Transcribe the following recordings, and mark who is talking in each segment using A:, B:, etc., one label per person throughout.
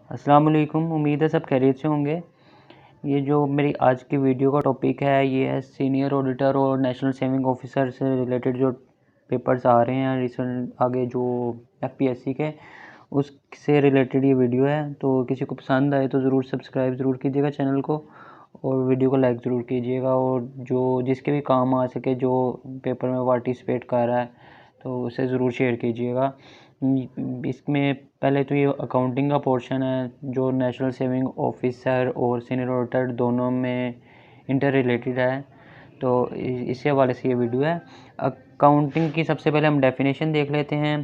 A: अस्सलाम वालेकुम। उम्मीद है सब खैरियत से होंगे। ये जो मेरी आज की वीडियो का टॉपिक है ये है सीनियर ऑडिटर और नेशनल सेविंग ऑफिसर से रिलेटेड जो पेपर्स आ रहे हैं रिसेंट आगे जो एफपीएससी के उससे रिलेटेड ये वीडियो है। तो किसी को पसंद आए तो ज़रूर सब्सक्राइब ज़रूर कीजिएगा चैनल को और वीडियो को लाइक ज़रूर कीजिएगा, और जो जिसके भी काम आ सके जो पेपर में पार्टिसिपेट कर रहा है तो उसे ज़रूर शेयर कीजिएगा। इसमें पहले तो ये अकाउंटिंग का पोर्शन है जो नेशनल सेविंग ऑफिसर और सीनियर ऑडिटर दोनों में इंटर रिलेटेड है, तो इसी हवाले से ये वीडियो है। अकाउंटिंग की सबसे पहले हम डेफिनेशन देख लेते हैं।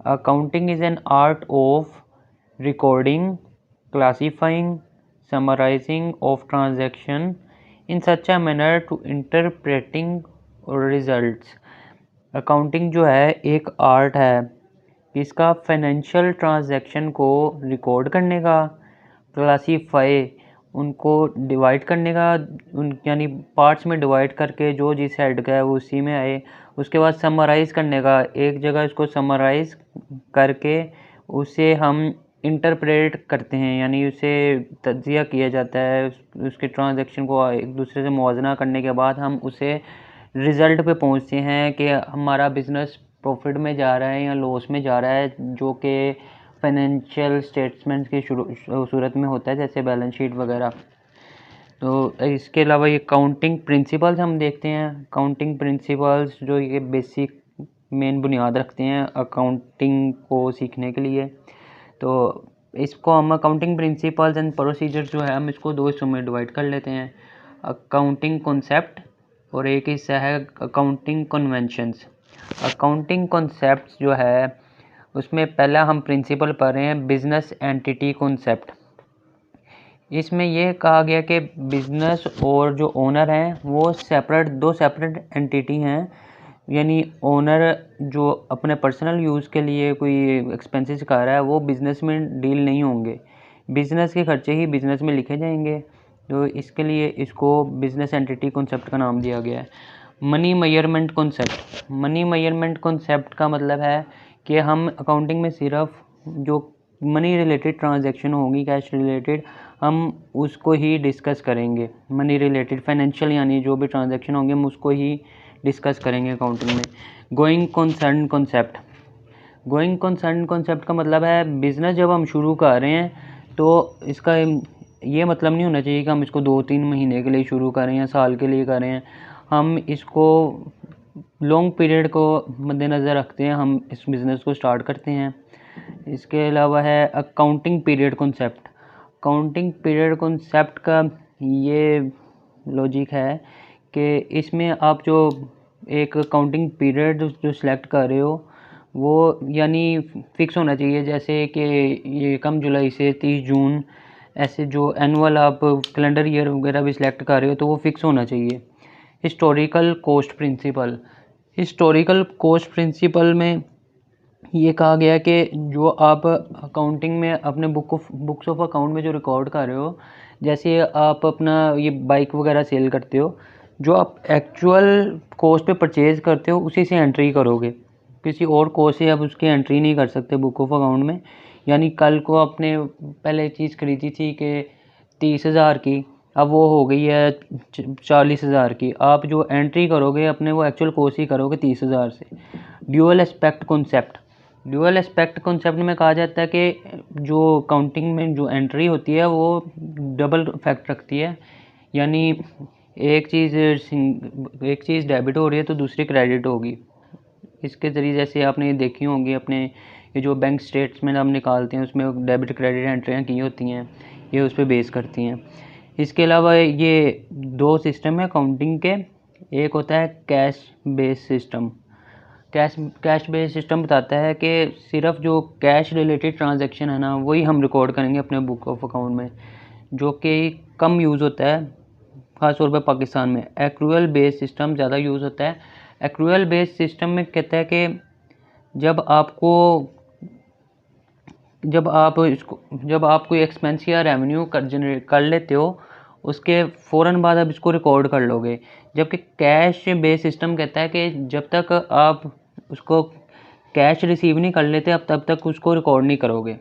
A: Accounting is an art of recording, classifying, summarizing of transaction in such a manner to interpreting results. Accounting जो है एक आर्ट है इसका फाइनेंशियल ट्रांजैक्शन को रिकॉर्ड करने का, क्लासीफाई उनको डिवाइड करने का, उन यानी पार्ट्स में डिवाइड करके जो जिस हेड का है वो उसी में आए। उसके बाद समराइज़ करने का, एक जगह इसको समराइज़ करके उसे हम इंटरप्रेट करते हैं, यानी उसे तज्जिया किया जाता है। उसके ट्रांजैक्शन को एक दूसरे से मुवाजना करने के बाद हम उसे रिज़ल्ट पे पहुंचते हैं कि हमारा बिज़नेस प्रॉफिट में जा रहा है या लॉस में जा रहा है, जो कि फाइनेंशियल स्टेटमेंट्स की सूरत में होता है जैसे बैलेंस शीट वगैरह। तो इसके अलावा ये काउंटिंग प्रिंसिपल्स हम देखते हैं। काउंटिंग प्रिंसिपल्स जो ये बेसिक मेन बुनियाद रखते हैं अकाउंटिंग को सीखने के लिए। तो इसको हम अकाउंटिंग प्रिंसिपल्स एंड प्रोसीजर्स जो है हम इसको दो हिस्सों में डिवाइड कर लेते हैं, अकाउंटिंग कॉन्सेप्ट और एक हिस्सा है अकाउंटिंग कन्वेंशंस। अकाउंटिंग कॉन्सेप्ट्स जो है उसमें पहला हम प्रिंसिपल पढ़ रहे हैं बिजनेस एंटिटी कॉन्सेप्ट। इसमें यह कहा गया कि बिजनेस और जो ओनर हैं वो दो सेपरेट एंटिटी हैं, यानी ओनर जो अपने पर्सनल यूज़ के लिए कोई एक्सपेंसेस कर रहा है वो बिज़नेस में डील नहीं होंगे, बिज़नेस के खर्चे ही बिज़नेस में लिखे जाएंगे। तो इसके लिए इसको बिज़नेस एंटिटी कॉन्सेप्ट का नाम दिया गया है। Money measurement concept. Money measurement concept का मतलब है कि हम अकाउंटिंग में सिर्फ जो मनी रिलेटेड ट्रांजैक्शन होंगी कैश रिलेटेड हम उसको ही डिस्कस करेंगे। मनी रिलेटेड फाइनेंशियल यानी जो भी ट्रांजैक्शन होंगे हम उसको ही डिस्कस करेंगे अकाउंटिंग में। Going concern concept. Going concern concept का मतलब है बिज़नेस जब हम शुरू कर रहे हैं तो इसका ये मतलब नहीं होना चाहिए कि हम इसको 2-3 महीने के लिए शुरू करें या साल के लिए करें। हम इसको लॉन्ग पीरियड को मद्देनज़र रखते हैं, हम इस बिज़नेस को स्टार्ट करते हैं। इसके अलावा है accounting period concept. Accounting period concept का ये लॉजिक है कि इसमें आप जो एक अकाउंटिंग पीरियड जो सिलेक्ट कर रहे हो वो यानी फ़िक्स होना चाहिए, जैसे कि ये 1 जुलाई से 30 जून, ऐसे जो एनुअल आप कैलेंडर ईयर वगैरह भी सिलेक्ट कर रहे हो तो वो फ़िक्स होना चाहिए। Historical cost principle. Historical cost principle में ये कहा गया कि जो आप अकाउंटिंग में अपने बुक्स ऑफ अकाउंट में जो रिकॉर्ड कर रहे हो, जैसे आप अपना ये बाइक वगैरह सेल करते हो, जो आप एक्चुअल कॉस्ट पे परचेज़ करते हो उसी से एंट्री करोगे, किसी और कॉस्ट से आप उसकी एंट्री नहीं कर सकते बुक ऑफ अकाउंट में। यानी कल को आपने पहले चीज़ खरीदी थी कि 30,000 की, अब वो हो गई है 40,000 की, आप जो एंट्री करोगे अपने वो एक्चुअल कॉस्ट ही करोगे 30,000 से। Dual aspect concept. Dual aspect concept में कहा जाता है कि जो काउंटिंग में जो एंट्री होती है वो डबल इफेक्ट रखती है, यानी एक चीज़ डेबिट हो रही है तो दूसरी क्रेडिट होगी। इसके ज़रिए जैसे आपने ये देखी होंगी अपने ये जो बैंक स्टेटमेंट हम निकालते हैं उसमें डेबिट क्रेडिट एंट्रियाँ की होती हैं, ये उस पर बेस करती हैं। इसके अलावा ये 2 सिस्टम है अकाउंटिंग के। एक होता है cash base system. Cash base system बताता है कि सिर्फ जो कैश रिलेटेड ट्रांजैक्शन है ना वही हम रिकॉर्ड करेंगे अपने बुक ऑफ अकाउंट में, जो कि कम यूज़ होता है ख़ास तौर पर पाकिस्तान में। एक्रूअल बेस सिस्टम ज़्यादा यूज़ होता है। एक्रूअल बेस सिस्टम में कहता है कि जब आप कोई एक्सपेंस या रेवेन्यू जनरेट कर लेते हो उसके फ़ौरन बाद आप इसको रिकॉर्ड कर लोगे, जबकि कैश बेस सिस्टम कहता है कि जब तक आप उसको कैश रिसीव नहीं कर लेते आप तब तक उसको रिकॉर्ड नहीं करोगे।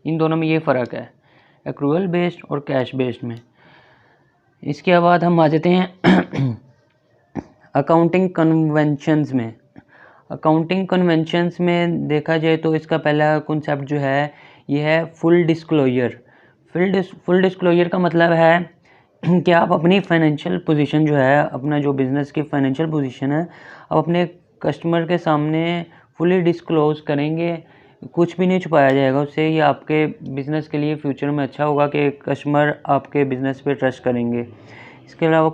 A: इन दोनों में ये फ़र्क है, एक्रूअल बेस्ड और कैश बेस्ड में। इसके बाद हम आ जाते हैं अकाउंटिंग कन्वेंशंस में। अकाउंटिंग कन्वेंशंस में देखा जाए तो इसका पहला कॉन्सेप्ट जो है ये है फुल डिस्क्लोजर। फुल डिस्क्लोजर का मतलब है कि आप अपनी फाइनेंशियल पोजीशन जो है, अपना जो बिज़नेस की फाइनेंशियल पोजीशन है, आप अपने कस्टमर के सामने फुली डिस्क्लोज करेंगे, कुछ भी नहीं छुपाया जाएगा उससे। ये आपके बिज़नेस के लिए फ्यूचर में अच्छा होगा कि कस्टमर आपके बिज़नेस पे ट्रस्ट करेंगे। इसके अलावा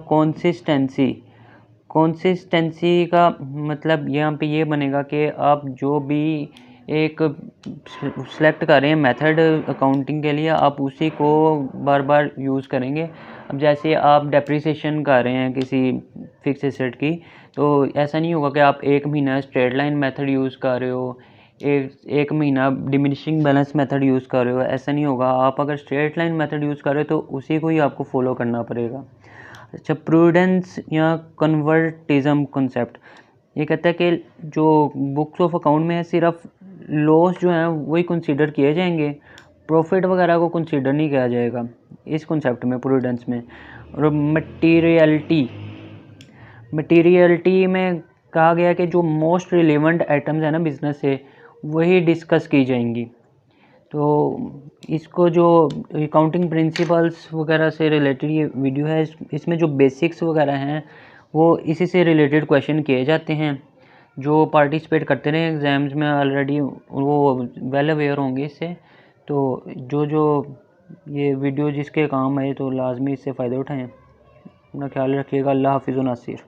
A: कंसिस्टेंसी का मतलब यहाँ पे ये बनेगा कि आप जो भी एक सेलेक्ट कर रहे हैं मेथड अकाउंटिंग के लिए, आप उसी को बार बार यूज़ करेंगे। अब जैसे आप डेप्रिसिएशन कर रहे हैं किसी फिक्स एसेट की, तो ऐसा नहीं होगा कि आप एक महीना स्ट्रेट लाइन मेथड यूज़ कर रहे हो, एक महीना डिमिनिशिंग बैलेंस मेथड यूज़ कर रहे हो, ऐसा नहीं होगा। आप अगर स्ट्रेट लाइन मेथड यूज़ कर रहे हो तो उसी को ही आपको फॉलो करना पड़ेगा। अच्छा, प्रूडेंस या कन्वर्टिज्म कॉन्सेप्ट ये कहता है कि जो बुक्स ऑफ अकाउंट में है सिर्फ लॉस जो हैं वही कंसीडर किए जाएंगे, प्रॉफिट वगैरह को कंसीडर नहीं किया जाएगा इस कॉन्सेप्ट में, प्रूडेंस में। और मटीरियलिटी में कहा गया कि जो मोस्ट रिलेवेंट आइटम्स है ना बिज़नेस से, वही डिस्कस की जाएंगी। तो इसको जो अकाउंटिंग प्रिंसिपल्स वगैरह से रिलेटेड ये वीडियो है, इसमें जो बेसिक्स वगैरह हैं वो इसी से रिलेटेड क्वेश्चन किए जाते हैं। जो पार्टिसिपेट करते रहे एग्ज़ाम्स में ऑलरेडी वो वेल अवेयर होंगे इससे। तो जो ये वीडियो जिसके काम आए तो लाजमी इससे फ़ायदा उठाएं। अपना ख्याल रखिएगा। अल्लाह हाफिज़ नासिर।